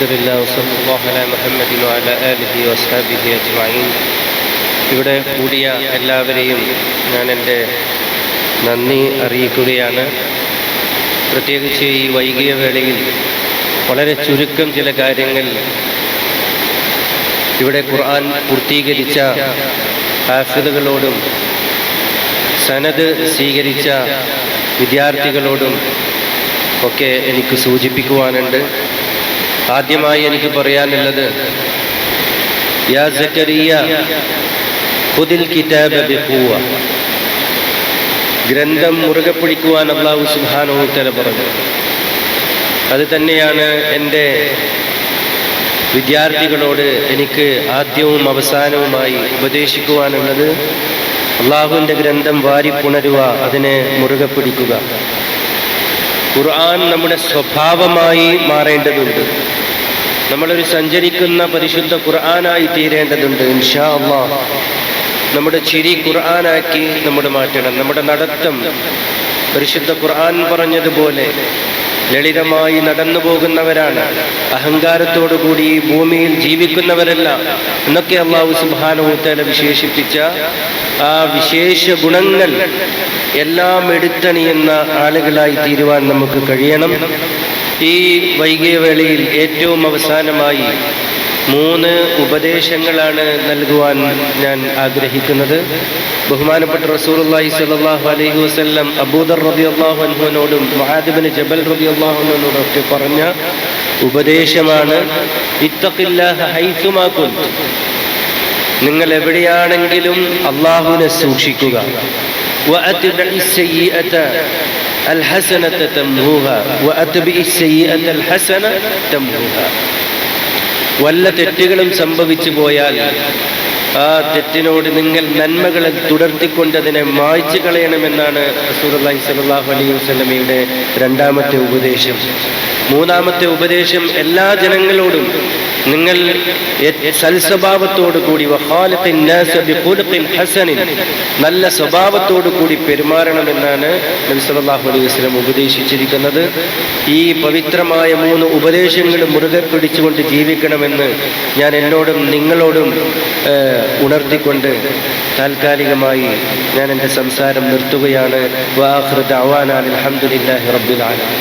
അൽഹംദുലില്ലാഹി വസല്ലല്ലാഹു അലാ മുഹമ്മദിൻ വഅലാ ആലിഹി വസ്ഹബിഹി അജ്മഈൻ. ഇവിടെ കൂടിയ എല്ലാവരെയും ഞാൻ എൻ്റെ നന്ദി അറിയിക്കുകയാണ്. പ്രത്യേകിച്ച് ഈ വൈകിയ വേളയിൽ വളരെ ചുരുക്കം ചില കാര്യങ്ങൾ ഇവിടെ ഖുർആൻ പൂർത്തീകരിച്ച ഹാഫിദുകളോടും സനദ് സ്വീകരിച്ച വിദ്യാർത്ഥികളോടും ഒക്കെ എനിക്ക് സൂചിപ്പിക്കുവാനുണ്ട്. ആദ്യമായി എനിക്ക് പറയാനുള്ളത്, യാ സക്കരിയ ഖുദിൽ കിതാബ ബിഖുവ, ഗ്രന്ഥം മുറുകെ പിടിക്കുവാൻ അല്ലാഹു സുബ്ഹാനഹു വ തആല പറഞ്ഞു. അത് തന്നെയാണ് എൻ്റെ വിദ്യാർത്ഥികളോട് എനിക്ക് ആദ്യവും അവസാനവുമായി ഉപദേശിക്കുവാനുള്ളത്. അള്ളാഹുവിൻ്റെ ഗ്രന്ഥം വാരിപ്പുണരുക, അതിനെ മുറുകെ പിടിക്കുക. ഖുർആൻ നമ്മുടെ സ്വഭാവമായി മാറേണ്ടതുണ്ട്. നമ്മളൊരു സഞ്ചരിക്കുന്ന പരിശുദ്ധ ഖുർആനായി തീരേണ്ടതുണ്ട്. ഇൻഷാ അല്ലാഹ് നമ്മുടെ ചിരി ഖുർആനാക്കി നമ്മുടെ മാറ്റണം. നമ്മുടെ നടത്തം പരിശുദ്ധ ഖുർആൻ പറഞ്ഞതുപോലെ ലളിതമായി നടന്നു പോകുന്നവരാണ്, അഹങ്കാരത്തോടുകൂടി ഭൂമിയിൽ ജീവിക്കുന്നവരല്ല എന്നൊക്കെ അല്ലാഹു സുബ്ഹാനഹു വ തആല വിശേഷിപ്പിച്ച ആ വിശേഷ ഗുണങ്ങൾ എല്ലാം എടുത്തണിയുന്ന ആളുകളായി തീരുവാൻ നമുക്ക് കഴിയണം. ഈ വൈകിയ വേളയിൽ ഏറ്റവും അവസാനമായി 3 ഉപദേശങ്ങളാണ് നൽകുവാൻ ഞാൻ ആഗ്രഹിക്കുന്നത്. ബഹുമാനപ്പെട്ട റസൂലുള്ളാഹി സ്വല്ലല്ലാഹു അലൈഹി വസല്ലം അബൂദർ റളിയല്ലാഹു അൻഹുവിനോടും മുആദ് ഇബ്നു ജബൽ റളിയല്ലാഹു അൻഹുവിനോടും ഒക്കെ പറഞ്ഞ ഉപദേശമാണ് ഇത്തഖില്ലാഹ ഹൈസുമാ കുൻത. നിങ്ങൾ എവിടെയാണെങ്കിലും അല്ലാഹുവിനെ സൂക്ഷിക്കുക. വഅത്ബിഇസ് സയ്യിഅത അൽഹസനത തംഹൂഹ വഅത്ബിഇസ് സയ്യിഅത അൽഹസന തംഹൂഹ. വല്ല തെറ്റുകളും സംഭവിച്ചു പോയാൽ ആ തെറ്റിനോട് നിങ്ങൾ നന്മകളെ തുടർത്തിക്കൊണ്ടതിനെ മായ്ച്ചു കളയണമെന്നാണ് റസൂലുള്ളാഹി സ്വല്ലല്ലാഹു അലൈഹി വസല്ലമയുടെ 2ാമത്തെ ഉപദേശം. 3ാമത്തെ ഉപദേശം, എല്ലാ ജനങ്ങളോടും നിങ്ങൾ സൽസ്വഭാവത്തോടു കൂടി വഖാലിഖിൻ നാസ ബിഖുലുഖിൻ ഹസനിൻ, നല്ല സ്വഭാവത്തോടു കൂടി പെരുമാറണമെന്നാണ് നബി സല്ലല്ലാഹു അലൈഹി വസല്ലം ഉപദേശിച്ചിരിക്കുന്നത്. ഈ പവിത്രമായ 3 ഉപദേശങ്ങൾ മുറുകെ പിടിച്ചുകൊണ്ട് ജീവിക്കണമെന്ന് ഞാൻ എന്നോടും നിങ്ങളോടും ഉണർത്തിക്കൊണ്ട് താൽക്കാലികമായി ഞാൻ എൻ്റെ സംസാരം നിർത്തുകയാണ്. വആഖിറു ദഅവാനാ അൽഹംദുലില്ലാഹി റബ്ബിൽ ആലമീൻ.